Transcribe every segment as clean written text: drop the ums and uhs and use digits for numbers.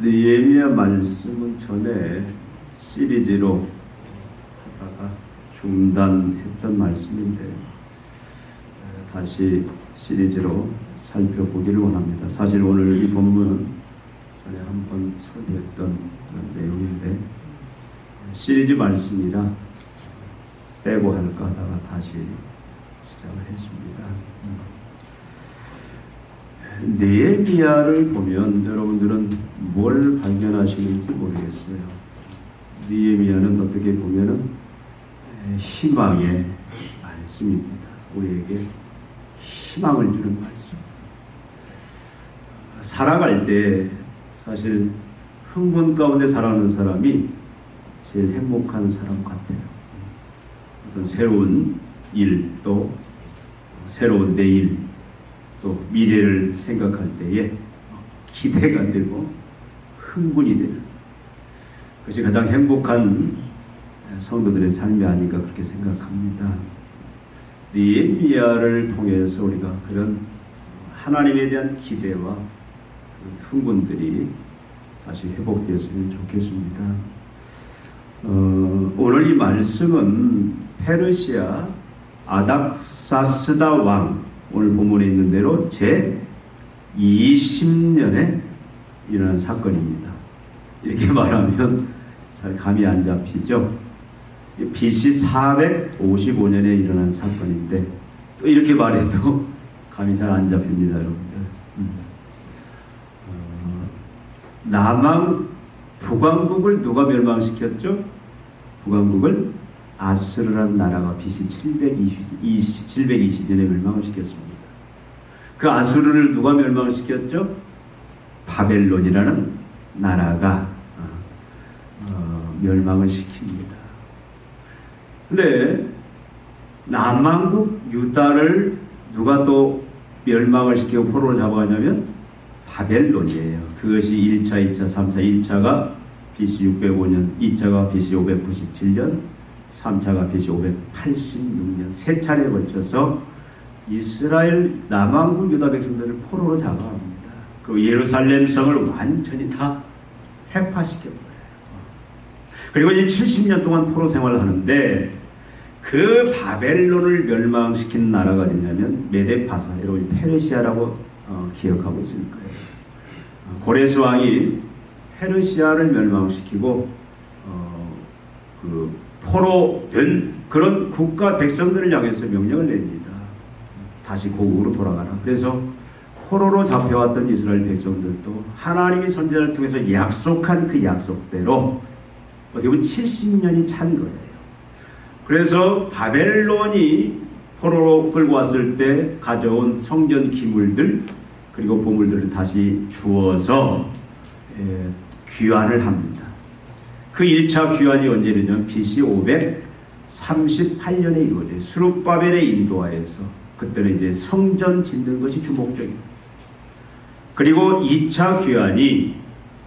느헤미야 말씀은 전에 시리즈로 하다가 중단했던 말씀인데 다시 시리즈로 살펴보기를 원합니다. 사실 오늘 이 본문은 전에 한번 설교했던 내용인데 시리즈 말씀이라 빼고 할까 하다가 다시 시작을 했습니다. 느헤미야를 보면 여러분들은 뭘 발견하시는지 모르겠어요. 느헤미야는 어떻게 보면은 희망의 말씀입니다. 우리에게 희망을 주는 말씀. 살아갈 때 사실 흥분 가운데 살아가는 사람이 제일 행복한 사람 같아요. 어떤 새로운 일, 또 새로운 내일, 또 미래를 생각할 때에 기대가 되고 흥분이 되는 그것이 가장 행복한 성도들의 삶이 아닌가 그렇게 생각합니다. 느헤미야를 통해서 우리가 그런 하나님에 대한 기대와 흥분들이 다시 회복되었으면 좋겠습니다. 오늘 이 말씀은 페르시아 아닥사스다 왕, 오늘 본문에 있는 대로 제 20년에 일어난 사건입니다. 이렇게 말하면 잘 감이 안 잡히죠. BC 455년에 일어난 사건인데 또 이렇게 말해도 감이 잘 안 잡힙니다, 여러분들. 남왕 북왕국을 누가 멸망시켰죠? 북왕국을 아수르라는 나라가 BC 720년에 멸망을 시켰습니다. 그 아수르를 누가 멸망시켰죠? 바벨론이라는 나라가 멸망을 시킵니다. 근데 남왕국 유다를 누가 또 멸망을 시키고 포로로 잡아가냐면 바벨론이에요. 그것이 1차, 2차, 3차, 1차가 BC 605년, 2차가 BC 597년, 3차가 BC 586년 세 차례에 걸쳐서 이스라엘 남왕국 유다 백성들을 포로로 잡아갑니다. 그 예루살렘 성을 완전히 다 해파시켜버려요. 그리고 이제 70년 동안 포로 생활을 하는데 그 바벨론을 멸망시킨 나라가 어디냐면 메데파사, 여러분 페르시아라고 기억하고 있을 거예요. 고레스 왕이 페르시아를 멸망시키고 그 포로 된 그런 국가 백성들을 향해서 명령을 냅니다. 다시 고국으로 돌아가라. 그래서 포로로 잡혀왔던 이스라엘 백성들도 하나님이 선지자를 통해서 약속한 그 약속대로 어떻게 보면 70년이 찬 거예요. 그래서 바벨론이 포로로 끌고 왔을 때 가져온 성전 기물들 그리고 보물들을 다시 주어서 귀환을 합니다. 그 1차 귀환이 언제냐면 BC 538년에 이루어져요. 스룹바벨의 인도하에서 그때는 이제 성전 짓는 것이 주목적입니다. 그리고 2차 귀환이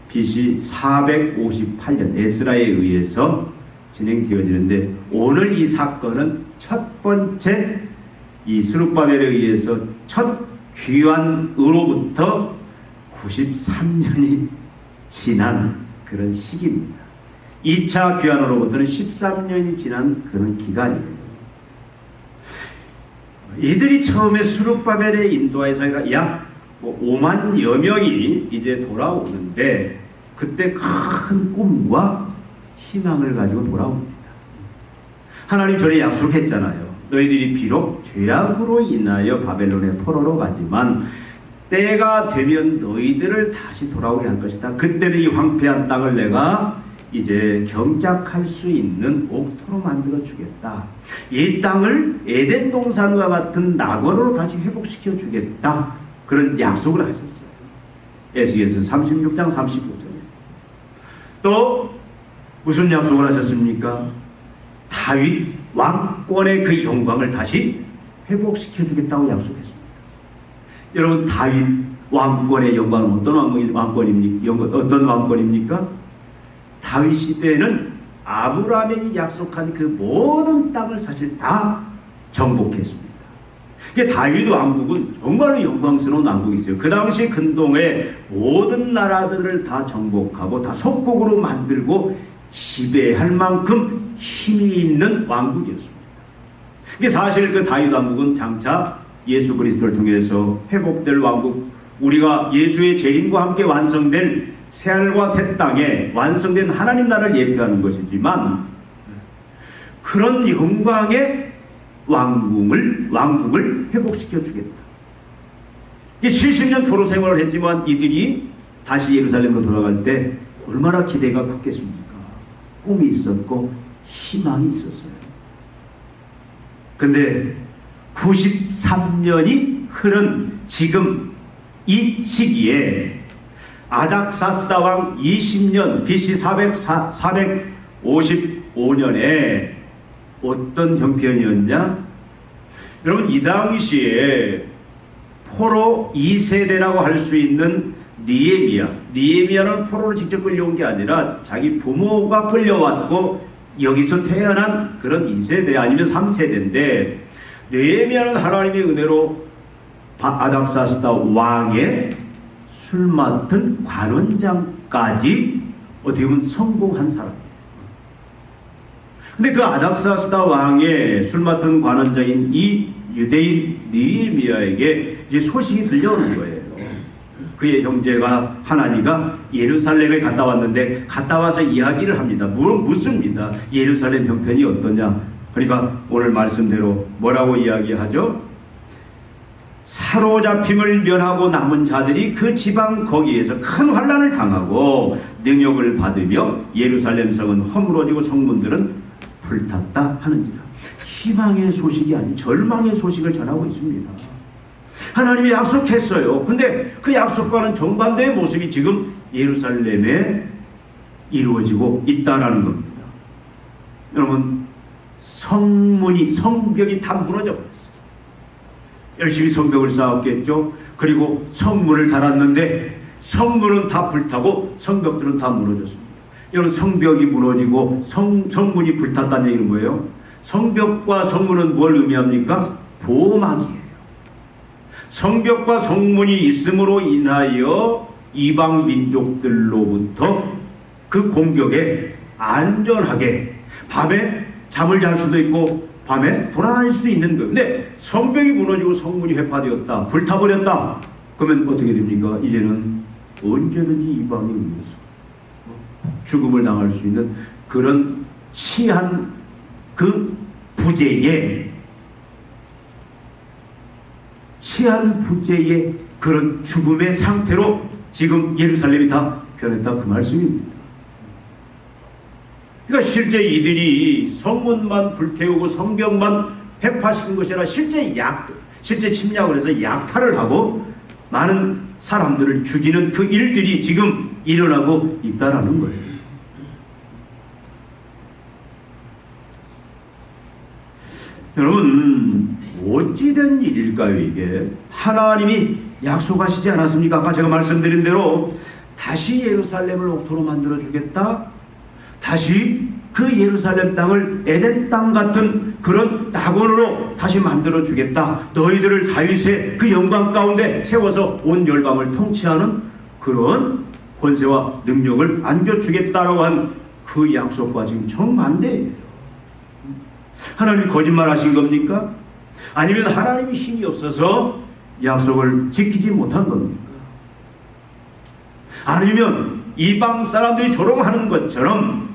BC 458년 에스라에 의해서 진행되어지는데 오늘 이 사건은 첫 번째 이 스룹바벨에 의해서 첫 귀환으로부터 93년이 지난 그런 시기입니다. 2차 귀환으로부터는 13년이 지난 그런 기간이에요. 이들이 처음에 스룹바벨의 인도하에서 약 5만여 명이 이제 돌아오는데 그때 큰 꿈과 희망을 가지고 돌아옵니다. 하나님 전에 약속했잖아요. 너희들이 비록 죄악으로 인하여 바벨론의 포로로 가지만 때가 되면 너희들을 다시 돌아오게 할 것이다. 그때는 이 황폐한 땅을 내가 이제 경작할 수 있는 옥토로 만들어 주겠다. 이 땅을 에덴 동산과 같은 낙원으로 다시 회복시켜 주겠다. 그런 약속을 하셨어요. 에스겔서 36장 35절에. 또 무슨 약속을 하셨습니까? 다윗 왕권의 그 영광을 다시 회복시켜 주겠다고 약속했습니다. 여러분, 다윗 왕권의 영광은 어떤 왕권입니까? 다윗 시대에는 아브라함이 약속한 그 모든 땅을 사실 다 정복했습니다. 다윗 왕국은 정말로 영광스러운 왕국이 있어요. 그 당시 근동의 모든 나라들을 다 정복하고 다 속국으로 만들고 지배할 만큼 힘이 있는 왕국이었습니다. 사실 그 다윗 왕국은 장차 예수 그리스도를 통해서 회복될 왕국, 우리가 예수의 재림과 함께 완성될 새하늘과 새 땅에 완성된 하나님 나라를 예표하는 것이지만, 그런 영광의 왕국을 회복시켜 주겠다. 70년 포로 생활을 했지만 이들이 다시 예루살렘으로 돌아갈 때 얼마나 기대가 컸겠습니까? 꿈이 있었고 희망이 있었어요. 근데 93년이 흐른 지금 이 시기에 아닥사스다 왕 20년 BC 455년에 어떤 형편이었냐? 여러분, 이 당시에 포로 2세대라고 할 수 있는 니에미야는 포로로 직접 끌려온 게 아니라 자기 부모가 끌려왔고 여기서 태어난 그런 2세대 아니면 3세대인데, 느헤미야는 하나님의 은혜로 아닥사스다 왕의 술 맡은 관원장까지 어떻게 보면 성공한 사람이에요. 근데 그 아닥사스다 왕의 술 맡은 관원장인 이 유대인 느헤미야에게 이제 소식이 들려오는 거예요. 그의 형제가 하나니가 예루살렘에 갔다 왔는데, 갔다 와서 이야기를 합니다. 묻습니다. 예루살렘 형편이 어떠냐? 그러니까 오늘 말씀대로 뭐라고 이야기하죠? 사로잡힘을 면하고 남은 자들이 그 지방 거기에서 큰 환난을 당하고 능욕을 받으며 예루살렘 성은 허물어지고 성문들은 불탔다 하는지라. 희망의 소식이 아닌 절망의 소식을 전하고 있습니다. 하나님이 약속했어요. 근데 그 약속과는 정반대의 모습이 지금 예루살렘에 이루어지고 있다는 겁니다. 여러분, 성벽이 다 무너져 버렸어요. 열심히 성벽을 쌓았겠죠. 그리고 성문을 달았는데 성문은 다 불타고 성벽들은 다 무너졌습니다. 여러분, 성벽이 무너지고 성문이 불탔다는 얘기는 뭐예요? 성벽과 성문은 뭘 의미합니까? 보호막이에요. 성벽과 성문이 있음으로 인하여 이방 민족들로부터 그 공격에 안전하게 밤에 잠을 잘 수도 있고 밤에 돌아다닐 수도 있는 거예요. 근데 성벽이 무너지고 성문이 회파되었다, 불타버렸다, 그러면 어떻게 됩니까? 이제는 언제든지 이방에 의해서 죽음을 당할 수 있는 그런 치한 그 부재의 그런 죽음의 상태로 지금 예루살렘이 다 변했다, 그 말씀입니다. 그러니까 실제 이들이 성문만 불태우고 성벽만 회파시킨 것이 아니라 실제 침략을 해서 약탈을 하고 많은 사람들을 죽이는 그 일들이 지금 일어나고 있다라는 거예요. 여러분, 어찌된 일일까요, 이게? 하나님이 약속하시지 않았습니까? 아까 제가 말씀드린 대로 다시 예루살렘을 옥토로 만들어 주겠다, 다시 그 예루살렘 땅을 에덴 땅 같은 그런 낙원으로 다시 만들어 주겠다, 너희들을 다윗의 그 영광 가운데 세워서 온 열방을 통치하는 그런 권세와 능력을 안겨주겠다라고 한 그 약속과 지금 정반대예요. 하나님이 거짓말하신 겁니까? 아니면 하나님이 힘이 없어서 약속을 지키지 못한 겁니까? 아니면 이방 사람들이 조롱하는 것처럼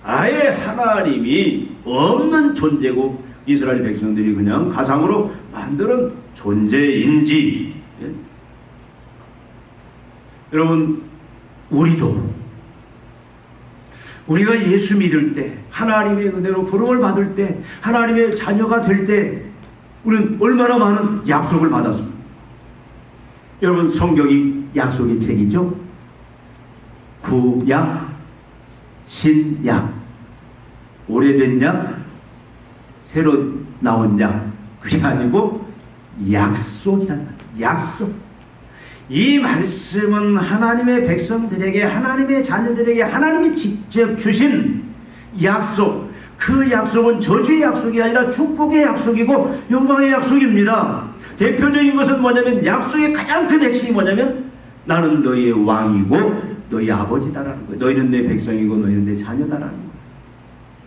아예 하나님이 없는 존재고 이스라엘 백성들이 그냥 가상으로 만드는 존재인지. 예? 여러분, 우리가 예수 믿을 때, 하나님의 은혜로 부름을 받을 때, 하나님의 자녀가 될 때 우리는 얼마나 많은 약속을 받았습니까? 여러분, 성경이 약속의 책이죠. 구약, 신약, 오래된 약, 새로 나온 약, 그게 아니고 약속이란 말이에요. 약속. 이 말씀은 하나님의 백성들에게, 하나님의 자녀들에게 하나님이 직접 주신 약속, 그 약속은 저주의 약속이 아니라 축복의 약속이고 영광의 약속입니다. 대표적인 것은 뭐냐면, 약속의 가장 큰 핵심이 뭐냐면, 나는 너희의 왕이고 너희 아버지다라는 거예요. 너희는 내 백성이고 너희는 내 자녀다라는 거예요.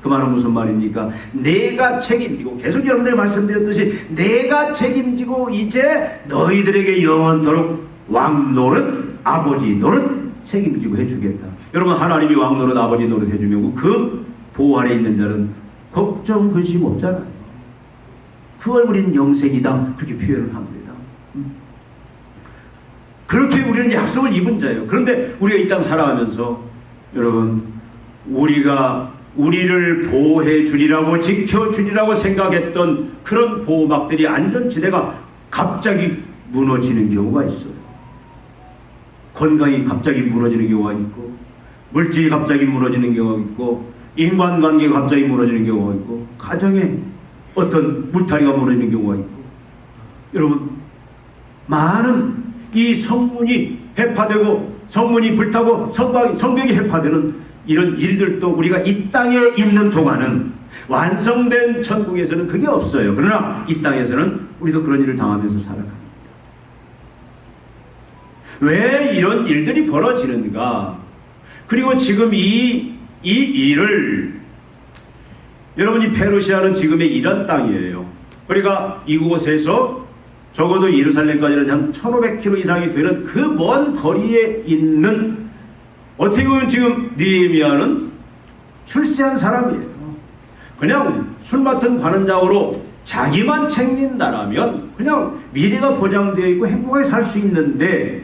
그 말은 무슨 말입니까? 내가 책임지고, 계속 여러분들이 말씀드렸듯이 내가 책임지고 이제 너희들에게 영원토록 왕 노릇, 아버지 노릇 책임지고 해주겠다. 여러분, 하나님이 왕 노릇, 아버지 노릇 해주면 그 보호 아래 있는 자는 걱정, 근심 없잖아요. 그걸 우리는 영생이다, 그렇게 표현을 합니다. 그렇게 우리는 약속을 입은 자예요. 그런데 우리가 이 땅 살아가면서 여러분, 우리를 보호해 주리라고, 지켜 주리라고 생각했던 그런 보호막들이, 안전지대가 갑자기 무너지는 경우가 있어요. 건강이 갑자기 무너지는 경우가 있고, 물질이 갑자기 무너지는 경우가 있고, 인간관계가 갑자기 무너지는 경우가 있고, 가정에 어떤 물타리가 무너지는 경우가 있고, 여러분, 많은 이 성문이 해파되고 성문이 불타고 성벽이 해파되는 이런 일들도 우리가 이 땅에 있는 동안은, 완성된 천국에서는 그게 없어요. 그러나 이 땅에서는 우리도 그런 일을 당하면서 살아갑니다. 왜 이런 일들이 벌어지는가? 그리고 지금 이 일을, 여러분이 페르시아는 지금의 이란 땅이에요. 그러니까 이곳에서 적어도 예루살렘까지는 한 1500km 이상이 되는 그 먼 거리에 있는, 어떻게 보면 지금 느헤미야는 출세한 사람이에요. 그냥 술 맡은 관원장으로 자기만 챙긴다라면 그냥 미래가 보장되어 있고 행복하게 살 수 있는데,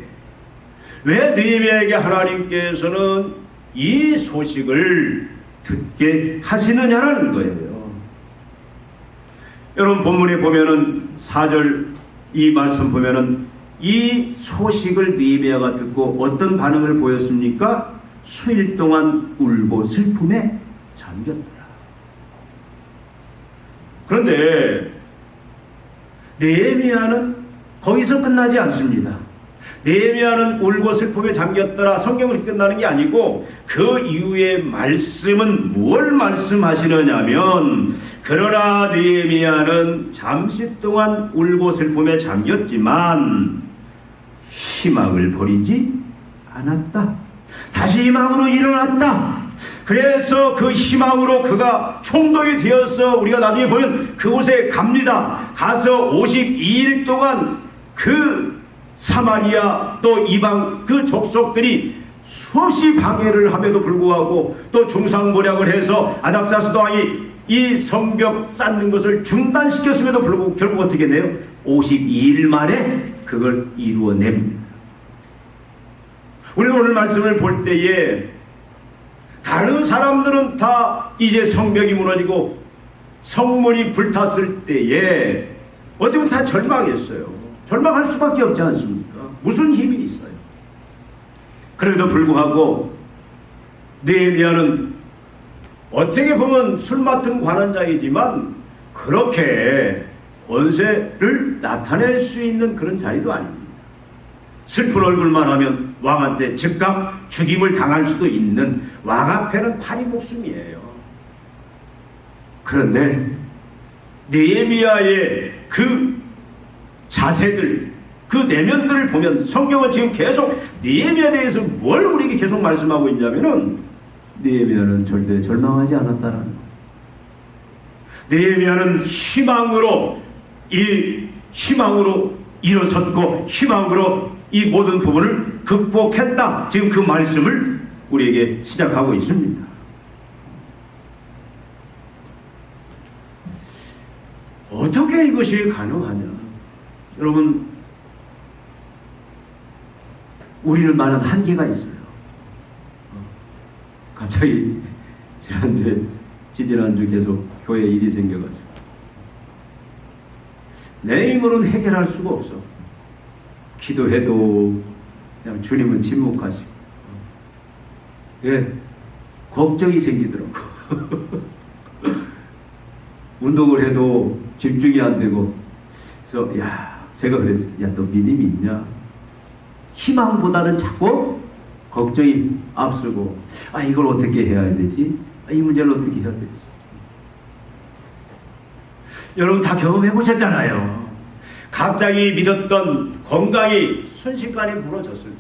왜 느헤미야에게 하나님께서는 이 소식을 듣게 하시느냐는 거예요. 여러분, 본문에 보면은 4절 이 말씀 보면은 이 소식을 느헤미야가 듣고 어떤 반응을 보였습니까? 수일 동안 울고 슬픔에 잠겼더라. 그런데 느헤미야는 거기서 끝나지 않습니다. 느헤미야는 울고 슬픔에 잠겼더라, 성경을 끝나는 게 아니고, 그 이후의 말씀은 뭘 말씀하시느냐면, 그러나 느헤미야는 잠시 동안 울고 슬픔에 잠겼지만 희망을 버리지 않았다. 다시 희망으로 일어났다. 그래서 그 희망으로 그가 총독이 되어서, 우리가 나중에 보면 그곳에 갑니다. 가서 52일 동안 그 사마리아 또 이방 그 족속들이 수없이 방해를 함에도 불구하고, 또 중상모략을 해서 아닥사스도 왕이 이 성벽 쌓는 것을 중단시켰음에도 불구하고 결국 어떻게 돼요? 52일 만에 그걸 이루어냅니다. 우리는 오늘 말씀을 볼 때에 다른 사람들은 다 이제 성벽이 무너지고 성문이 불탔을 때에 어떻게 보면 다 절망했어요. 절망할 수밖에 없지 않습니까? 무슨 힘이 있어요? 그럼에도 불구하고 느헤미야는 어떻게 보면 술 맡은 관원장이지만 그렇게 권세를 나타낼 수 있는 그런 자리도 아닙니다. 슬픈 얼굴만 하면 왕한테 즉각 죽임을 당할 수도 있는, 왕 앞에는 파리 목숨이에요. 그런데 느헤미야의 그 자세들, 그 내면들을 보면, 성경은 지금 계속 느헤미야에 대해서 뭘 우리에게 계속 말씀하고 있냐면은, 느헤미야는 절대 절망하지 않았다는 것. 느헤미야는 희망으로 일어섰고 희망으로 이 모든 부분을 극복했다. 지금 그 말씀을 우리에게 시작하고 있습니다. 어떻게 이것이 가능하냐? 여러분, 우리는 많은 한계가 있어요. 갑자기 지지난주 계속 교회에 일이 생겨가지고 내 힘으로는 해결할 수가 없어. 기도해도 그냥 주님은 침묵하시고, 걱정이 생기더라고. 운동을 해도 집중이 안 되고, 그래서 제가 그랬어요. 너 믿음이 있냐? 희망보다는 자꾸 걱정이 앞서고, 이걸 어떻게 해야 되지? 이 문제를 어떻게 해야 되지? 여러분 다 경험해 보셨잖아요. 갑자기 믿었던 건강이 순식간에 무너졌을 때,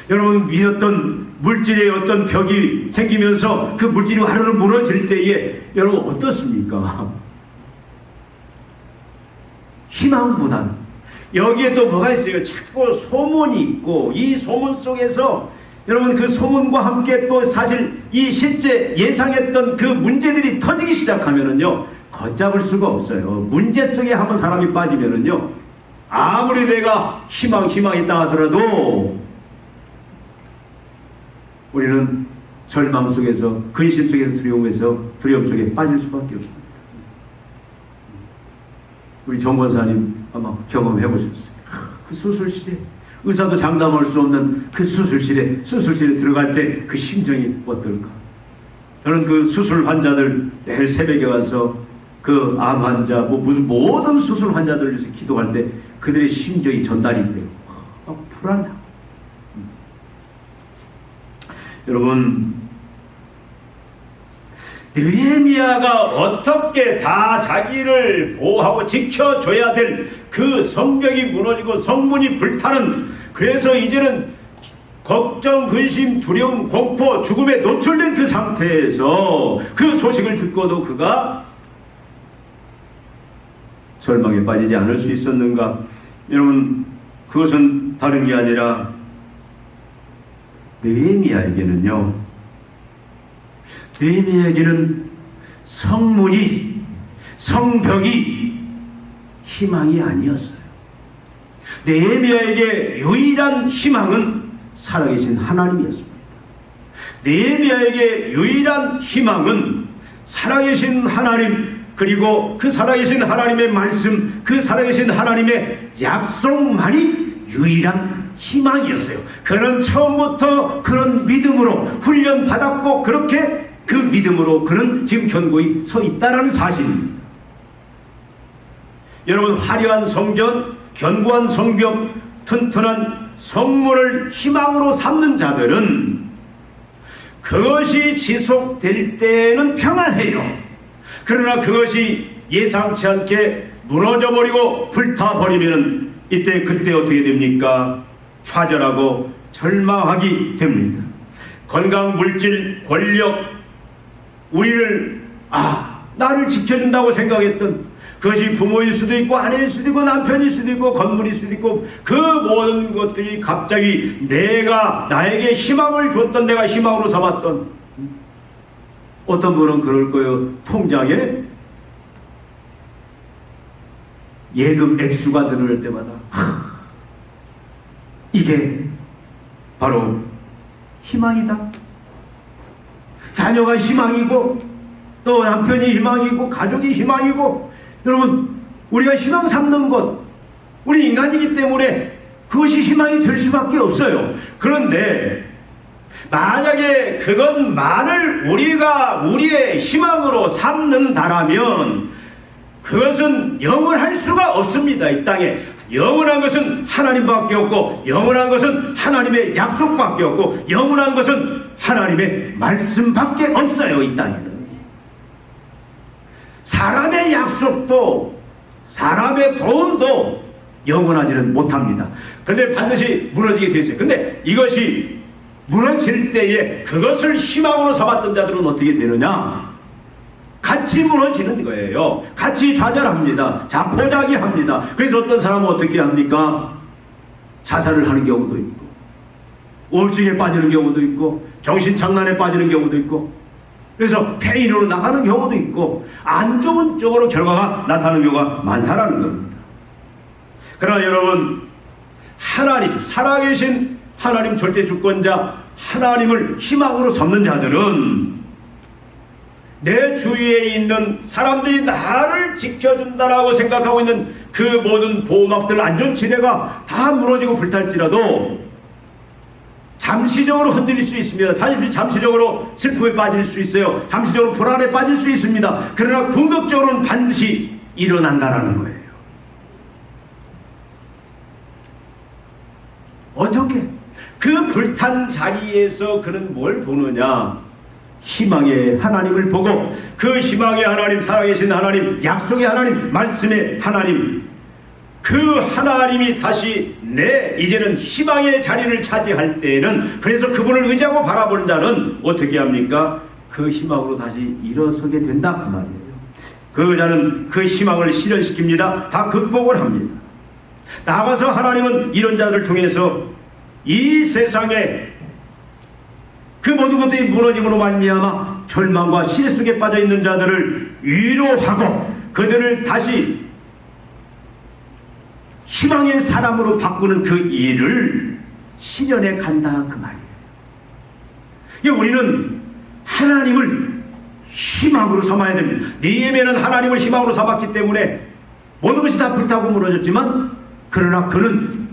여러분 믿었던 물질의 어떤 벽이 생기면서 그 물질이 하루는 무너질 때에 여러분 어떻습니까? 희망보다는 여기에 또 뭐가 있어요? 자꾸 소문이 있고, 이 소문 속에서 여러분 그 소문과 함께 또 사실 이 실제 예상했던 그 문제들이 터지기 시작하면은요, 걷잡을 수가 없어요. 문제 속에 한번 사람이 빠지면은요, 아무리 내가 희망 있다 하더라도 우리는 절망 속에서, 근심 속에서, 두려움 속에 빠질 수밖에 없습니다. 우리 정 권사님 아마 경험해 보셨어요. 그 수술실에, 의사도 장담할 수 없는 그 수술실에 들어갈 때 그 심정이 어떨까? 저는 그 수술 환자들 매일 새벽에 가서 그 암 환자, 무슨 모든 수술 환자들을 위해서 기도할 때 그들의 심정이 전달이 돼요. 불안하고. 여러분, 느헤미야가 어떻게 다 자기를 보호하고 지켜줘야 될 그 성벽이 무너지고 성문이 불타는, 그래서 이제는 걱정, 근심, 두려움, 공포, 죽음에 노출된 그 상태에서 그 소식을 듣고도 그가 절망에 빠지지 않을 수 있었는가? 여러분, 그것은 다른 게 아니라 느헤미야에게는 성벽이 희망이 아니었어요. 느헤미야에게 유일한 희망은 살아계신 하나님이었습니다. 느헤미야에게 유일한 희망은 살아계신 하나님, 그리고 그 살아계신 하나님의 말씀, 그 살아계신 하나님의 약속만이 유일한 희망이었어요. 그는 처음부터 그런 믿음으로 훈련받았고, 그렇게 그 믿음으로 그는 지금 견고히 서 있다라는 사실입니다. 여러분, 화려한 성전, 견고한 성벽, 튼튼한 성문을 희망으로 삼는 자들은 그것이 지속될 때는 평안해요. 그러나 그것이 예상치 않게 무너져버리고 불타버리면 그때 어떻게 됩니까? 좌절하고 절망하게 됩니다. 건강, 물질, 권력, 나를 지켜준다고 생각했던 그것이 부모일 수도 있고, 아내일 수도 있고, 남편일 수도 있고, 건물일 수도 있고, 그 모든 것들이 갑자기 나에게 희망을 줬던, 내가 희망으로 삼았던, 어떤 분은 그럴 거예요. 통장에 예금 액수가 늘어날 때마다 이게 바로 희망이다. 자녀가 희망이고, 또 남편이 희망이고, 가족이 희망이고, 여러분, 우리가 희망 삼는 것, 우리 인간이기 때문에 그것이 희망이 될 수밖에 없어요. 그런데 만약에 그것만을 우리가 우리의 희망으로 삼는다라면 그것은 영원할 수가 없습니다. 이 땅에 영원한 것은 하나님밖에 없고, 영원한 것은 하나님의 약속밖에 없고, 영원한 것은 하나님의 말씀밖에 없어요. 이 땅에는 사람의 약속도, 사람의 도움도 영원하지는 못합니다. 그런데 반드시 무너지게 되어 있어요. 근데 이것이 무너질 때에 그것을 희망으로 삼았던 자들은 어떻게 되느냐? 같이 무너지는 거예요. 같이 좌절합니다. 자포자기합니다. 그래서 어떤 사람은 어떻게 합니까? 자살을 하는 경우도 있고, 우울증에 빠지는 경우도 있고, 정신장난에 빠지는 경우도 있고, 그래서 폐인으로 나가는 경우도 있고, 안 좋은 쪽으로 결과가 나타나는 경우가 많다라는 겁니다. 그러나 여러분, 하나님, 살아계신 하나님 절대 주권자 하나님을 희망으로 삼는 자들은 내 주위에 있는 사람들이 나를 지켜준다라고 생각하고 있는 그 모든 보호막들, 안전지대가 다 무너지고 불탈지라도 잠시적으로 흔들릴 수 있습니다. 잠시적으로 슬픔에 빠질 수 있어요. 잠시적으로 불안에 빠질 수 있습니다. 그러나 궁극적으로는 반드시 일어난다라는 거예요. 어떻게? 그 불탄 자리에서 그는 뭘 보느냐? 희망의 하나님을 보고 그 희망의 하나님, 살아계신 하나님, 약속의 하나님, 말씀의 하나님, 그 하나님이 다시 이제는 희망의 자리를 차지할 때에는, 그래서 그분을 의지하고 바라보는 자는 어떻게 합니까? 그 희망으로 다시 일어서게 된다 그 말이에요. 그 자는 그 희망을 실현시킵니다. 다 극복을 합니다. 나아가서 하나님은 이런 자들을 통해서 이 세상에 그 모든 것들이 무너짐으로 말미암아 절망과 시대 속에 빠져 있는 자들을 위로하고 그들을 다시 희망의 사람으로 바꾸는 그 일을 실현해 간다 그 말이에요. 우리는 하나님을 희망으로 삼아야 됩니다. 느헤미야는 하나님을 희망으로 삼았기 때문에 모든 것이 다 불타고 무너졌지만, 그러나 그는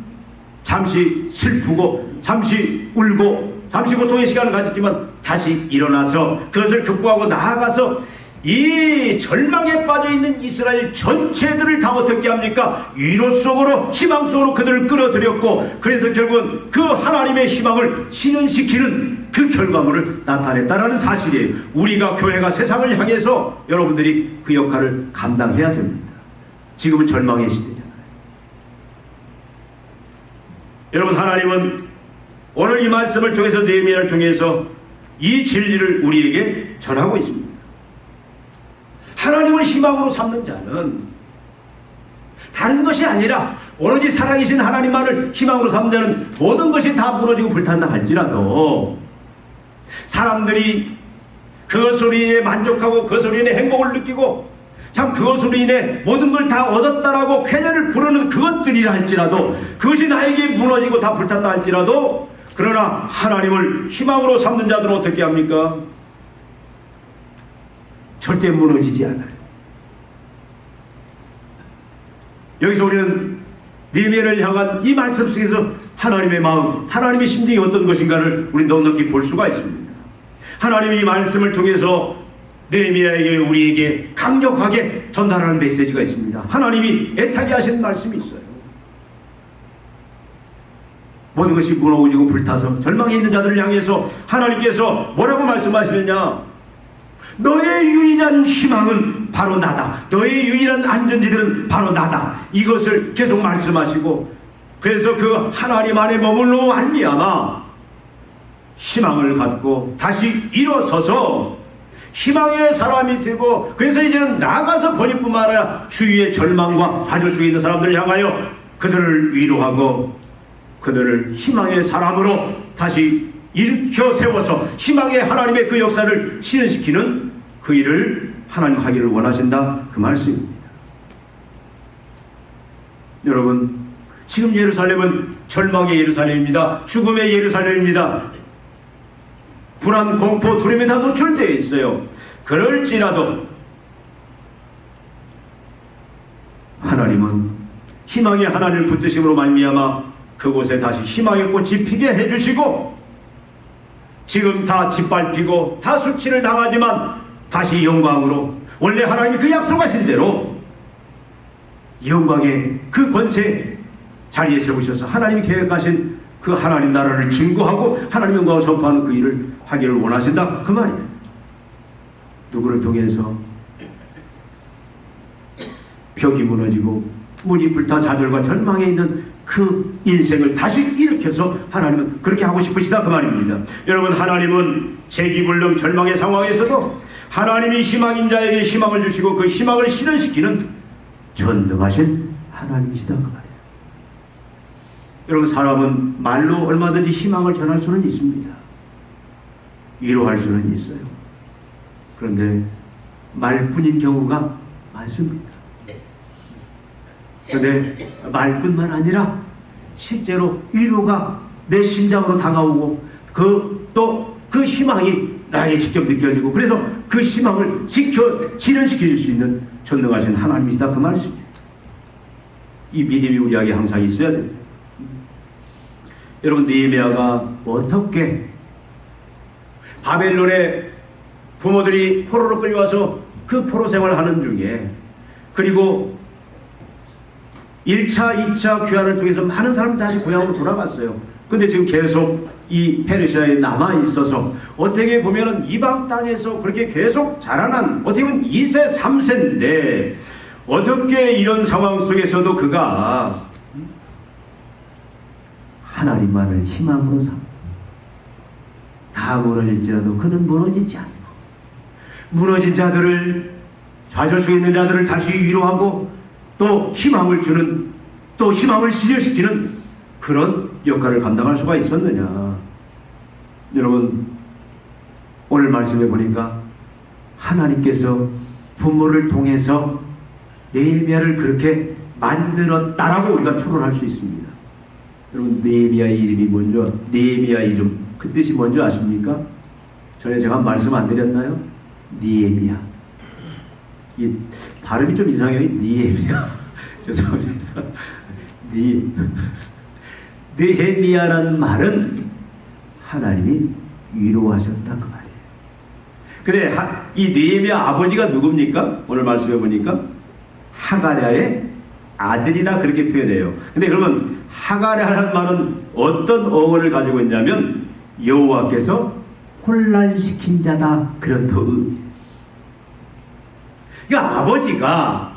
잠시 슬프고 잠시 울고 잠시 고통의 시간을 가졌지만 다시 일어나서 그것을 극복하고 나아가서 이 절망에 빠져있는 이스라엘 전체들을 다 어떻게 합니까? 위로 속으로, 희망 속으로 그들을 끌어들였고, 그래서 결국은 그 하나님의 희망을 실현시키는 그 결과물을 나타냈다라는 사실이에요. 우리가 교회가 세상을 향해서 여러분들이 그 역할을 감당해야 됩니다. 지금은 절망의 시대잖아요. 여러분, 하나님은 오늘 이 말씀을 통해서, 느헤미야를 통해서 이 진리를 우리에게 전하고 있습니다. 하나님을 희망으로 삼는 자는 다른 것이 아니라 오로지 살아계신 하나님만을 희망으로 삼는 자는 모든 것이 다 무너지고 불탄다 할지라도 사람들이 그것으로 인해 만족하고 그것으로 인해 행복을 느끼고 참 그것으로 인해 모든 걸 다 얻었다라고 쾌재를 부르는 그것들이라 할지라도, 그것이 나에게 무너지고 다 불탄다 할지라도, 그러나 하나님을 희망으로 삼는 자들은 어떻게 합니까? 절대 무너지지 않아요. 여기서 우리는 느헤미야를 향한 이 말씀 속에서 하나님의 마음, 하나님의 심정이 어떤 것인가를 우리 넉넉히 볼 수가 있습니다. 하나님이 이 말씀을 통해서 느헤미야에게, 우리에게 강력하게 전달하는 메시지가 있습니다. 하나님이 애타게 하시는 말씀이 있어요. 모든 것이 무너지고 불타서 절망에 있는 자들을 향해서 하나님께서 뭐라고 말씀하시느냐? 너의 유일한 희망은 바로 나다. 너의 유일한 안전지대는 바로 나다. 이것을 계속 말씀하시고, 그래서 그 하나님 안에 머물러 말미암아 희망을 갖고 다시 일어서서 희망의 사람이 되고, 그래서 이제는 나가서 번역뿐만 아니라 주위의 절망과 좌절 속에 있는 사람들을 향하여 그들을 위로하고 그들을 희망의 사람으로 다시 일으켜 세워서 희망의 하나님의 그 역사를 실현시키는 그 일을 하나님 하기를 원하신다 그 말씀입니다. 여러분, 지금 예루살렘은 절망의 예루살렘입니다. 죽음의 예루살렘입니다. 불안, 공포, 두려움에 다 노출되어 있어요. 그럴지라도 하나님은 희망의 하나님을 붙드심으로 말미암아 그곳에 다시 희망의 꽃이 피게 해주시고, 지금 다 짓밟히고 다 수치를 당하지만 다시 영광으로, 원래 하나님이 그 약속하신 대로 영광의 그 권세 자리에 세우셔서 하나님이 계획하신 그 하나님 나라를 증거하고 하나님 영광을 선포하는 그 일을 하기를 원하신다 그 말이에요. 누구를 통해서? 벽이 무너지고 문이 불타 좌절과 절망에 있는 그 인생을 다시 일으켜서 하나님은 그렇게 하고 싶으시다 그 말입니다. 여러분, 하나님은 재기불능 절망의 상황에서도 하나님이 희망인 자에게 희망을 주시고 그 희망을 실현시키는 전능하신 하나님이시다 그 말이에요. 여러분, 사람은 말로 얼마든지 희망을 전할 수는 있습니다. 위로할 수는 있어요. 그런데 말뿐인 경우가 많습니다. 그런데 말뿐만 아니라 실제로 위로가 내 심장으로 다가오고 또 그 희망이 나에게 직접 느껴지고, 그래서 그 희망을 실현시켜 줄 수 있는 전능하신 하나님이시다 그 말씀이에요. 이 믿음이 우리에게 항상 있어야 됩니다. 여러분, 느헤미야가 어떻게 바벨론의 부모들이 포로로 끌려와서 그 포로 생활하는 중에, 그리고 1차, 2차 귀환을 통해서 많은 사람들이 다시 고향으로 돌아갔어요. 근데 지금 계속 이 페르시아에 남아 있어서 어떻게 보면은 이방 땅에서 그렇게 계속 자라난 어떻게 보면 2세 3세인데 어떻게 이런 상황 속에서도 그가 하나님만을 희망으로 삼고 다 무너질지라도 그는 무너지지 않고 무너진 자들을 좌절 속에 있는 자들을 다시 위로하고 또 희망을 주는 또 희망을 시절시키는 그런 역할을 감당할 수가 있었느냐. 여러분 오늘 말씀해 보니까 하나님께서 부모를 통해서 느헤미야를 그렇게 만들었다라고 우리가 추론할 수 있습니다. 여러분 느헤미야의 이름이 뭔지 느헤미야 이름 그 뜻이 뭔지 아십니까? 전에 제가 말씀 안 드렸나요? 느헤미야. 이 발음이 좀 이상해요. 느헤미야. 죄송합니다. 느헤미야라는 말은 하나님이 위로하셨다 그 말이에요. 근데 이 느헤미야 아버지가 누굽니까? 오늘 말씀해 보니까 하가랴의 아들이다 그렇게 표현해요. 근데 그러면 하가랴라는 말은 어떤 어원을 가지고 있냐면 여호와께서 혼란시킨 자다 그런 의미예요. 그러니까 아버지가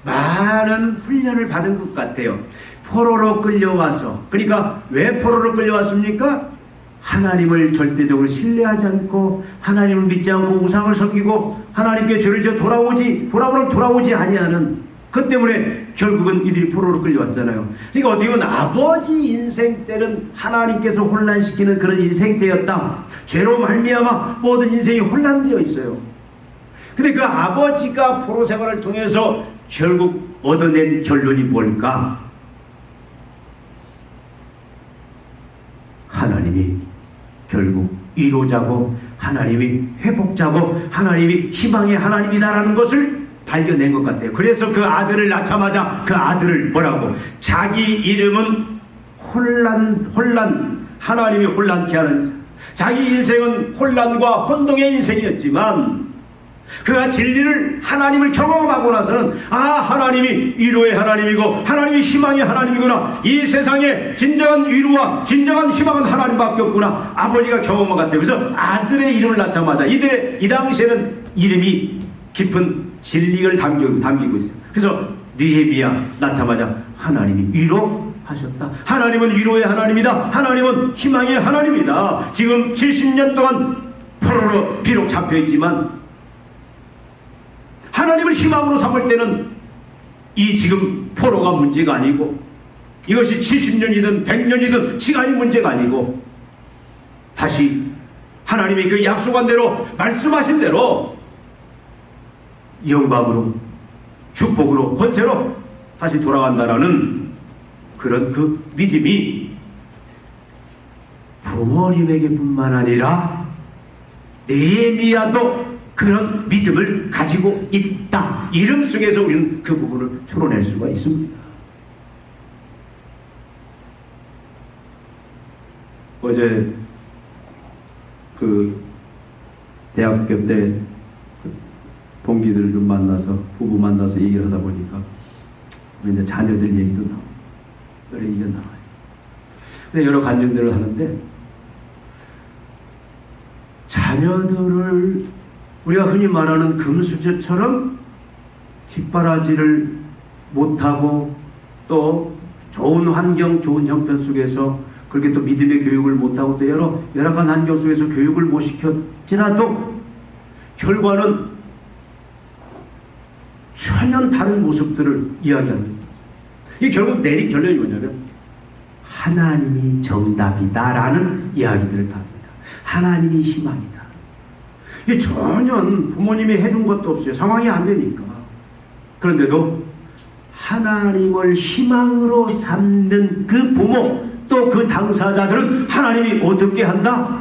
많은 훈련을 받은 것 같아요. 포로로 끌려와서 그러니까 왜 포로로 끌려왔습니까? 하나님을 절대적으로 신뢰하지 않고 하나님을 믿지 않고 우상을 섬기고 하나님께 죄를 져 돌아오지 아니하는 그 때문에 결국은 이들이 포로로 끌려왔잖아요. 그러니까 어떻게 보면 아버지 인생 때는 하나님께서 혼란시키는 그런 인생 때였다. 죄로 말미암아 모든 인생이 혼란되어 있어요. 근데 그 아버지가 포로 생활을 통해서 결국 얻어낸 결론이 뭘까? 하나님이 결국 위로자고 하나님이 회복자고 하나님이 희망의 하나님이다라는 것을 발견된 것 같아요. 그래서 그 아들을 낳자마자 그 아들을 뭐라고? 자기 이름은 혼란 하나님이 혼란케 하는 자기 인생은 혼란과 혼동의 인생이었지만 그가 진리를 하나님을 경험하고 나서는 하나님이 위로의 하나님이고 하나님이 희망의 하나님이구나. 이 세상에 진정한 위로와 진정한 희망은 하나님밖에 없구나. 아버지가 경험한 것 같아요. 그래서 아들의 이름을 낳자마자 이 당시에는 이름이 깊은 진리를 담기고 있어요. 그래서 느헤미야 낳자마자 하나님이 위로하셨다. 하나님은 위로의 하나님이다. 하나님은 희망의 하나님이다. 지금 70년 동안 포로로 비록 잡혀있지만 하나님을 희망으로 삼을 때는 이 지금 포로가 문제가 아니고 이것이 70년이든 100년이든 시간이 문제가 아니고 다시 하나님이 그 약속한 대로 말씀하신 대로 영광으로 축복으로 권세로 다시 돌아간다라는 그런 그 믿음이 부모님에게 뿐만 아니라 느헤미야도 그런 믿음을 가지고 있다. 이름 속에서 우리는 그 부분을 추론할 수가 있습니다. 어제 그 대학교 때 동기들을 좀 만나서 부부 만나서 얘기를 하다 보니까 이제 자녀들 얘기도 나오고 여러 얘기가 나와요. 근데 여러 간증들을 하는데 자녀들을 우리가 흔히 말하는 금수저처럼 뒷바라지를 못하고 또 좋은 환경, 좋은 형편 속에서 그렇게 또 믿음의 교육을 못하고 또 여러 열악한 환경 속에서 교육을 못 시켰지라도 결과는 전혀 다른 모습들을 이야기합니다. 이게 결국 내린 결론이 뭐냐면 하나님이 정답이다라는 이야기들을 합니다. 하나님이 희망이다. 이게 전혀 부모님이 해준 것도 없어요. 상황이 안 되니까. 그런데도 하나님을 희망으로 삼는 그 부모 또 그 당사자들은 하나님이 어떻게 한다?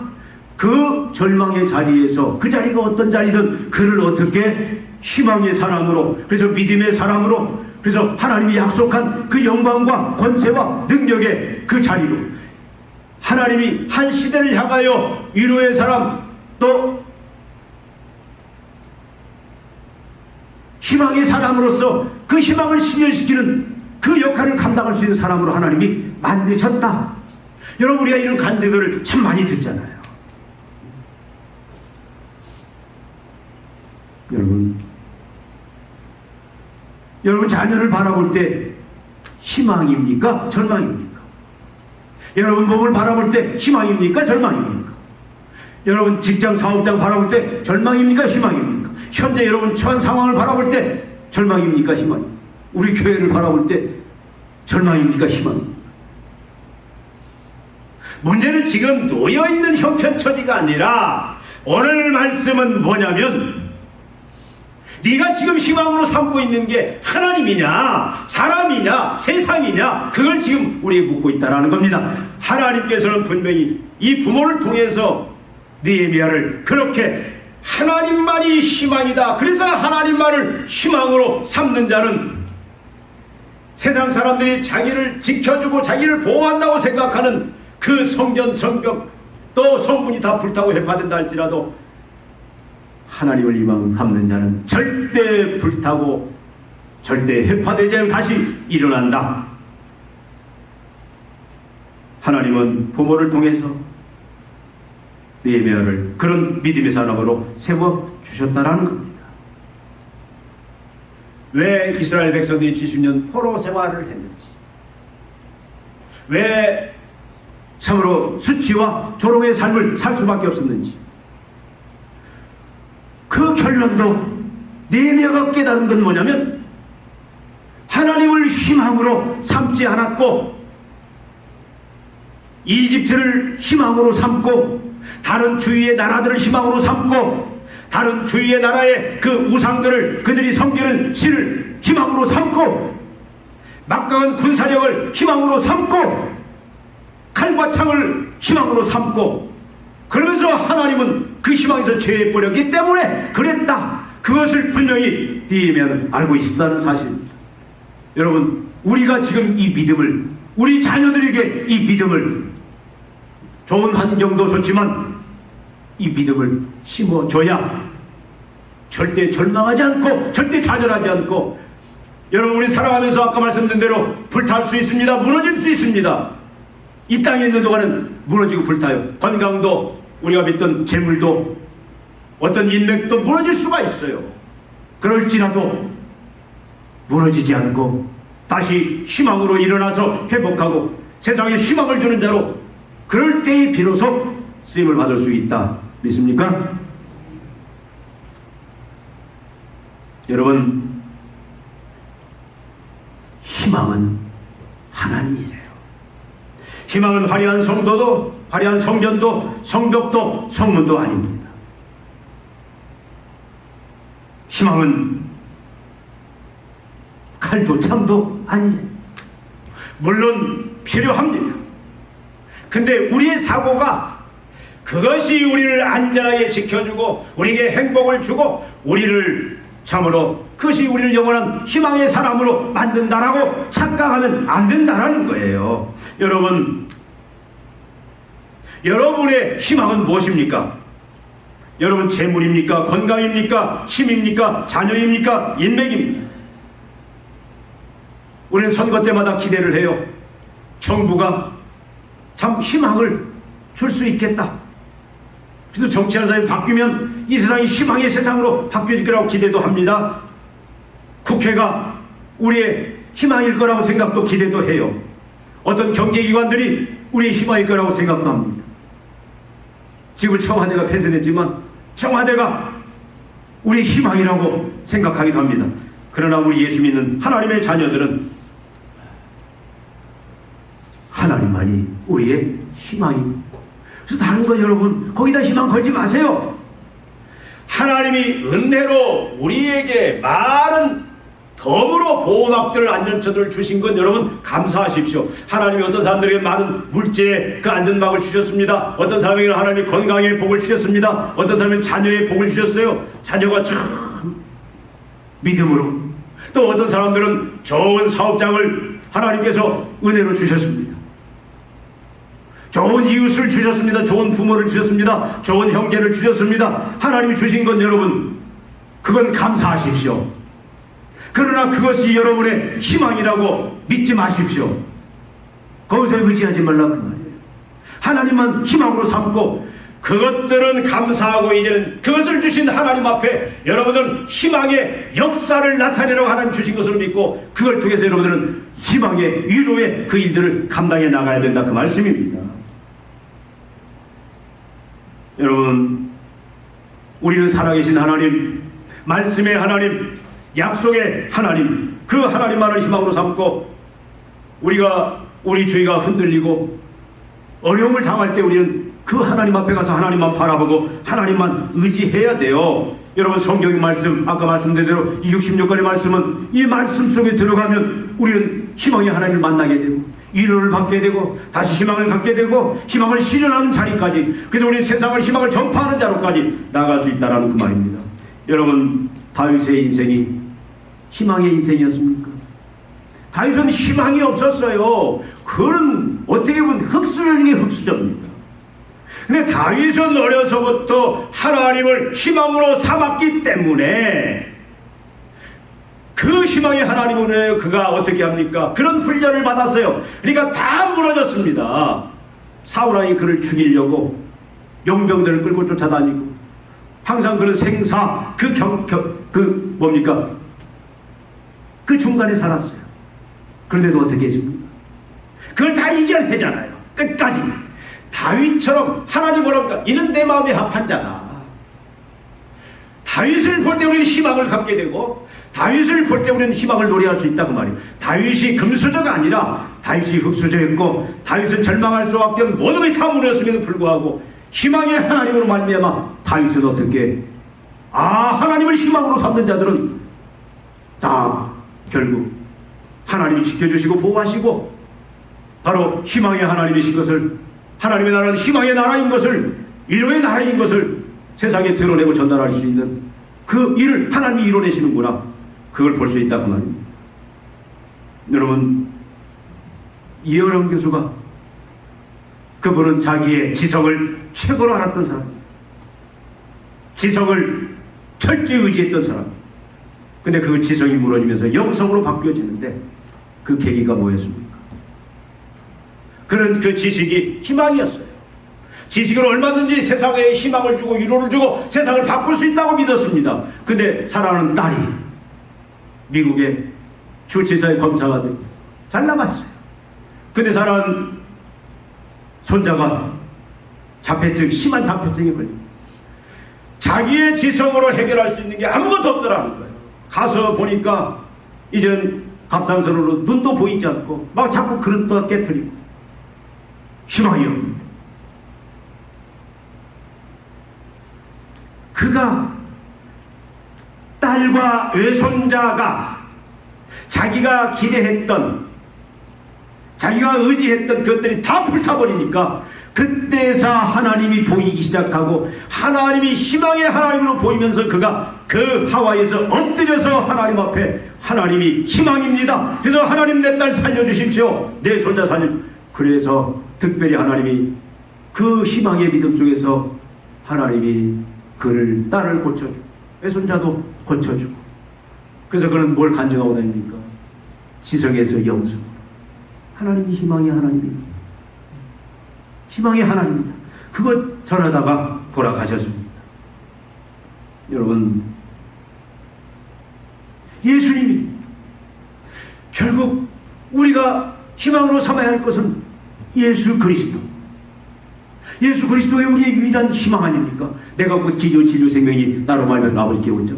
그 절망의 자리에서 그 자리가 어떤 자리든 그를 어떻게 희망의 사람으로 그래서 믿음의 사람으로 그래서 하나님이 약속한 그 영광과 권세와 능력의 그 자리로 하나님이 한 시대를 향하여 위로의 사람 또 희망의 사람으로서 그 희망을 실현시키는 그 역할을 감당할 수 있는 사람으로 하나님이 만드셨다. 여러분, 우리가 이런 간증들을 참 많이 듣잖아요. 여러분 자녀를 바라볼 때 희망입니까? 절망입니까? 여러분 몸을 바라볼 때 희망입니까? 절망입니까? 여러분 직장 사업장 바라볼 때 절망입니까? 희망입니까? 현재 여러분 처한 상황을 바라볼 때 절망입니까? 희망입니까? 우리 교회를 바라볼 때 절망입니까? 희망입니까? 문제는 지금 놓여있는 형편처지가 아니라 오늘 말씀은 뭐냐면 네가 지금 희망으로 삼고 있는 게 하나님이냐 사람이냐 세상이냐 그걸 지금 우리에게 묻고 있다는 겁니다. 하나님께서는 분명히 이 부모를 통해서 느헤미야를 그렇게 하나님만이 희망이다. 그래서 하나님만을 희망으로 삼는 자는 세상 사람들이 자기를 지켜주고 자기를 보호한다고 생각하는 그 성전 성벽 또 성문이 다 불타고 해파된다 할지라도 하나님을 희망 삼는 자는 절대 불타고 절대 해파되지 않고 다시 일어난다. 하나님은 부모를 통해서 느헤미야를 그런 믿음의 사람으로 세워주셨다라는 겁니다. 왜 이스라엘 백성들이 70년 포로 생활을 했는지, 왜 참으로 수치와 조롱의 삶을 살 수밖에 없었는지, 그 결론도 느헤미야가 깨달은 건 뭐냐면 하나님을 희망으로 삼지 않았고 이집트를 희망으로 삼고 다른 주위의 나라들을 희망으로 삼고 다른 주위의 나라의 그 우상들을 그들이 섬기는 신을 희망으로 삼고 막강한 군사력을 희망으로 삼고 칼과 창을 희망으로 삼고 그러면서 하나님은 그 희망에서 죄해버렸기 때문에 그랬다. 그것을 분명히 느헤미야는 알고 있었다는 사실입니다. 여러분 우리가 지금 이 믿음을 우리 자녀들에게 이 믿음을 좋은 환경도 좋지만 이 믿음을 심어줘야 절대 절망하지 않고 절대 좌절하지 않고 여러분 우리 살아가면서 아까 말씀드린 대로 불탈 수 있습니다. 무너질 수 있습니다. 이 땅에 있는 동안은 무너지고 불타요. 건강도 우리가 믿던 재물도 어떤 인맥도 무너질 수가 있어요. 그럴지라도 무너지지 않고 다시 희망으로 일어나서 회복하고 세상에 희망을 주는 자로 그럴 때에 비로소 쓰임을 받을 수 있다. 믿습니까? 여러분 희망은 하나님이세요. 희망은 화려한 성도도 화려한 성전도 성벽도 성문도 아닙니다. 희망은 칼도 창도 아니에요. 물론 필요합니다. 근데 우리의 사고가 그것이 우리를 안전하게 지켜주고 우리에게 행복을 주고 우리를 참으로 그것이 우리를 영원한 희망의 사람으로 만든다라고 착각하면 안 된다라는 거예요. 여러분의 희망은 무엇입니까? 여러분 재물입니까? 건강입니까? 힘입니까? 자녀입니까? 인맥입니까? 우리는 선거 때마다 기대를 해요. 정부가 참 희망을 줄 수 있겠다. 그래서 정치하는 사람이 바뀌면 이 세상이 희망의 세상으로 바뀌어질 거라고 기대도 합니다. 국회가 우리의 희망일 거라고 생각도 기대도 해요. 어떤 경제기관들이 우리의 희망일 거라고 생각도 합니다. 지금 청와대가 폐쇄됐지만 청와대가 우리의 희망이라고 생각하기도 합니다. 그러나 우리 예수 믿는 하나님의 자녀들은 하나님만이 우리의 희망입니다. 그래서 다른 건 여러분 거기다 희망 걸지 마세요. 하나님이 은혜로 우리에게 많은 덤으로 보호막들을 안전처들을 주신 건 여러분 감사하십시오. 하나님이 어떤 사람들에게 많은 물질의 그 안전막을 주셨습니다. 어떤 사람에게는 하나님이 건강의 복을 주셨습니다. 어떤 사람은 자녀의 복을 주셨어요. 자녀가 참 믿음으로. 또 어떤 사람들은 좋은 사업장을 하나님께서 은혜로 주셨습니다. 좋은 이웃을 주셨습니다. 좋은 부모를 주셨습니다. 좋은 형제를 주셨습니다. 하나님이 주신 건 여러분 그건 감사하십시오. 그러나 그것이 여러분의 희망이라고 믿지 마십시오. 거기서 의지하지 말라 그 말이에요. 하나님만 희망으로 삼고 그것들은 감사하고 이제는 그것을 주신 하나님 앞에 여러분들은 희망의 역사를 나타내려고 하나님 주신 것으로 믿고 그걸 통해서 여러분들은 희망의 위로의 그 일들을 감당해 나가야 된다, 그 말씀입니다. 여러분, 우리는 살아계신 하나님, 말씀의 하나님, 약속의 하나님, 그 하나님만을 희망으로 삼고 우리가 우리 주의가 흔들리고 어려움을 당할 때 우리는 그 하나님 앞에 가서 하나님만 바라보고 하나님만 의지해야 돼요. 여러분, 성경의 말씀, 아까 말씀드린 대로 이 66권의 말씀은 이 말씀 속에 들어가면 우리는 희망의 하나님을 만나게 되고 위로를 받게 되고 다시 희망을 갖게 되고 희망을 실현하는 자리까지, 그래서 우리 세상을 희망을 전파하는 자로까지 나아갈 수 있다는 그 말입니다. 여러분, 다윗의 인생이 희망의 인생이었습니까? 다윗은 희망이 없었어요. 그건 어떻게 보면 흑수저 중에 흑수저입니다. 근데 다윗은 어려서부터 하나님을 희망으로 삼았기 때문에 그 희망의 하나님을 그가 어떻게 합니까? 그런 훈련을 받았어요. 그러니까 다 무너졌습니다. 사울왕이 그를 죽이려고 용병들을 끌고 쫓아다니고 항상 그런 생사 그 중간에 살았어요. 그런데도 어떻게 했습니까? 그걸 다 이겨내잖아요. 끝까지. 다윗처럼 하나님 뭐랍니까? 이는 내 마음에 합한 자다. 다윗을 볼 때 우리는 희망을 갖게 되고 다윗을 볼 때 우리는 희망을 노래할 수 있다고 말이에요. 다윗이 금수저가 아니라 다윗이 흑수저였고 다윗은 절망할 수밖에 없는 모든 것이 다 무너졌음에도 불구하고 희망의 하나님으로 말미암아 다윗은 어떻게 하나님을 희망으로 삼는 자들은 다 결국 하나님이 지켜주시고 보호하시고 바로 희망의 하나님이신 것을, 하나님의 나라는 희망의 나라인 것을, 위로의 나라인 것을 세상에 드러내고 전달할 수 있는 그 일을 하나님이 이뤄내시는구나, 그걸 볼 수 있다 그 말입니다. 여러분, 이영남 교수가 그분은 자기의 지성을 최고로 알았던 사람, 지성을 철저히 의지했던 사람. 근데 그 지성이 무너지면서 영성으로 바뀌어지는데 그 계기가 뭐였습니까? 그런 그 지식이 희망이었어요. 지식은 얼마든지 세상에 희망을 주고 위로를 주고 세상을 바꿀 수 있다고 믿었습니다. 근데 사랑하는 딸이 미국의 주치사의 검사가 되고 잘 나갔어요. 근데 사랑하는 손자가 자폐증, 심한 자폐증에 걸립니다. 자기의 지성으로 해결할 수 있는 게 아무것도 없더라는 거예요. 가서 보니까 이제는 갑상선으로 눈도 보이지 않고 막 자꾸 그릇도 깨트리고 희망이 없는데 그가 딸과 외손자가 자기가 기대했던, 자기가 의지했던 것들이 다 불타버리니까 그때서 하나님이 보이기 시작하고 하나님이 희망의 하나님으로 보이면서 그가 그 하와이에서 엎드려서 하나님 앞에 하나님이 희망입니다. 그래서 하나님 내 딸 살려주십시오. 내 손자 살려주십시오. 그래서 특별히 하나님이 그 희망의 믿음 속에서 하나님이 그를 딸을 고쳐주고 외손자도 고쳐주고, 그래서 그는 뭘 간증하고 다닙니까? 지성에서 영성. 하나님이 희망의 하나님입니다. 희망의 하나님입니다. 그것 전하다가 돌아가셨습니다. 여러분, 예수님이 결국 우리가 희망으로 삼아야 할 것은 예수 그리스도. 예수 그리스도의 우리의 유일한 희망 아닙니까? 내가 곧 길이요 진리요 생명이 나로 말미암아 아버지께 오죠.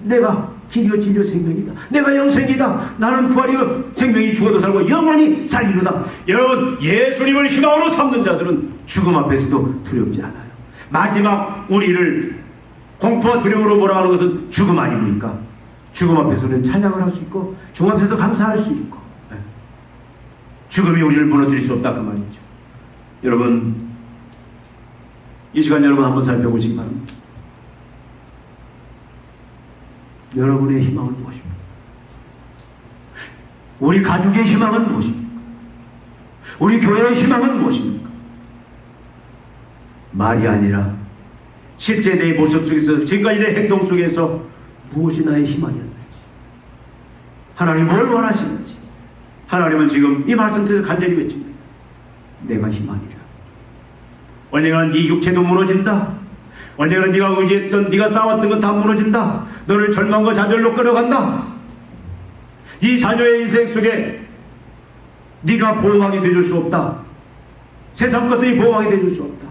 내가 길이요 진리요 생명이다. 내가 영생이다. 나는 부활이요 생명이 죽어도 살고 영원히 살리로다. 여러분, 예수님을 희망으로 삼는 자들은 죽음 앞에서도 두렵지 않아요. 마지막 우리를 공포와 두려움으로 몰아가는 것은 죽음 아닙니까? 죽음 앞에서는 찬양을 할 수 있고 죽음 앞에서도 감사할 수 있고, 죽음이 우리를 무너뜨릴 수 없다 그 말이죠. 여러분, 이 시간 여러분 한번 살펴보시기 바랍니다. 여러분의 희망은 무엇입니까? 우리 가족의 희망은 무엇입니까? 우리 교회의 희망은 무엇입니까? 말이 아니라 실제 내 모습 속에서, 지금까지 내 행동 속에서 무엇이 나의 희망이었는지, 하나님 뭘 원하시는지, 하나님은 지금 이 말씀 속에서 간절히 외칩니다. 내가 희망이다. 언젠가 네 육체도 무너진다. 언젠가 네가 의지했던, 네가 싸웠던 것 다 무너진다. 너를 절망과 좌절로 끌어간다. 이 자녀의 인생 속에 네가 보호하게 되줄 수 없다. 세상 것들이 보호하게 되줄 수 없다.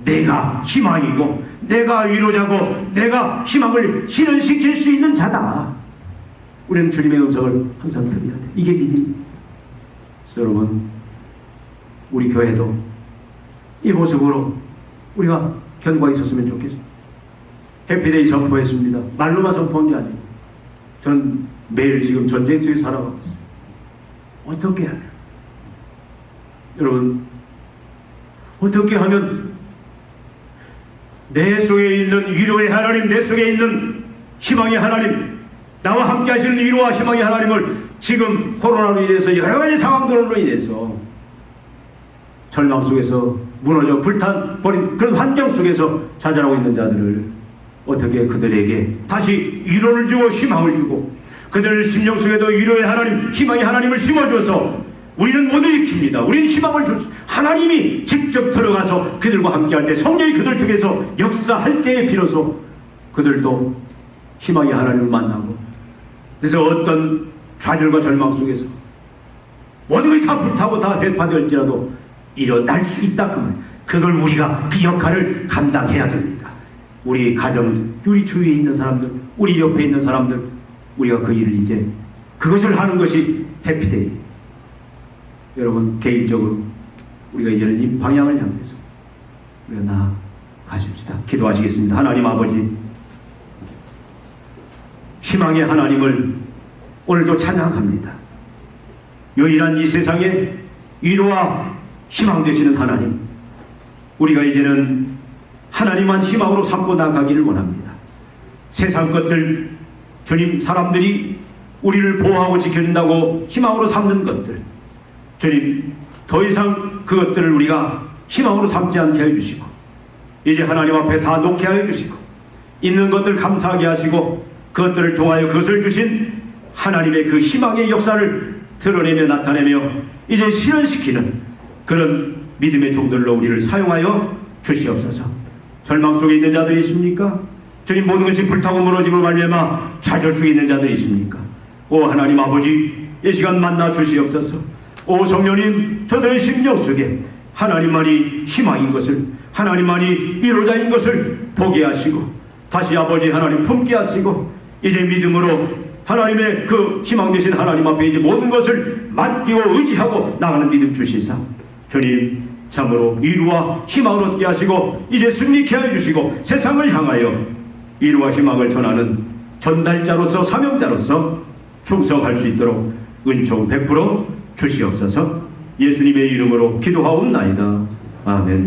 내가 희망이고, 내가 위로자고, 내가 희망을 실현시킬 수 있는 자다. 우리는 주님의 음성을 항상 들어야 돼. 이게 믿음입니다. 여러분, 우리 교회도 이 모습으로 우리가 견고하게 있었으면 좋겠습니다. 해피데이 선포했습니다. 말로만 선포한 게 아니고 저는 매일 지금 전쟁 속에 살아가고 있어요. 어떻게 하면, 여러분, 어떻게 하면 내 속에 있는 위로의 하나님, 내 속에 있는 희망의 하나님, 나와 함께 하시는 위로와 희망의 하나님을 지금 코로나로 인해서 여러 가지 상황들로 인해서 절망 속에서 무너져 불탄버린 그런 환경 속에서 자잘하고 있는 자들을 어떻게 그들에게 다시 위로를 주고 희망을 주고, 그들 심령 속에도 위로의 하나님, 희망의 하나님을 심어줘서 우리는 못 일으킵니다. 우리는 희망을 줄 수, 하나님이 직접 들어가서 그들과 함께할 때, 성령이 그들 통해서 역사할 때에 비로소 그들도 희망의 하나님을 만나고, 그래서 어떤 좌절과 절망 속에서 모든 것이 다 불타고 다 회파될지라도 일어날 수 있다. 그걸 우리가 그 역할을 감당해야 됩니다. 우리 가정, 우리 주위에 있는 사람들, 우리 옆에 있는 사람들, 우리가 그 일을 이제 그것을 하는 것이 해피데이. 여러분, 개인적으로 우리가 이제는 이 방향을 향해서 우리가 나아가십시다. 기도하시겠습니다. 하나님 아버지, 희망의 하나님을 오늘도 찬양합니다. 유일한 이 세상에 위로와 희망 되시는 하나님, 우리가 이제는 하나님만 희망으로 삼고 나가기를 원합니다. 세상 것들, 주님, 사람들이 우리를 보호하고 지켜준다고 희망으로 삼는 것들, 주님, 더 이상 그것들을 우리가 희망으로 삼지 않게 해주시고, 이제 하나님 앞에 다 놓게 하여 주시고, 있는 것들 감사하게 하시고, 그것들을 통하여 그것을 주신 하나님의 그 희망의 역사를 드러내며 나타내며 이제 실현시키는 그런 믿음의 종들로 우리를 사용하여 주시옵소서. 절망 속에 있는 자들이 있습니까? 주님, 모든 것이 불타고 무너짐으로 말미암아 좌절 중에 있는 자들이 있습니까? 오 하나님 아버지, 이 시간 만나 주시옵소서. 오 성령님, 저들의 심령 속에 하나님만이 희망인 것을, 하나님만이 위로자인 것을 보게 하시고, 다시 아버지 하나님 품게 하시고, 이제 믿음으로 하나님의 그 희망 되신 하나님 앞에 이제 모든 것을 맡기고 의지하고 나가는 믿음 주시사, 주님 참으로 위로와 희망을 얻게 하시고 이제 승리케 하여 주시고, 세상을 향하여 위로와 희망을 전하는 전달자로서, 사명자로서 충성할 수 있도록 은총 베풀어 주시옵소서. 예수님의 이름으로 기도하옵나이다. 아멘.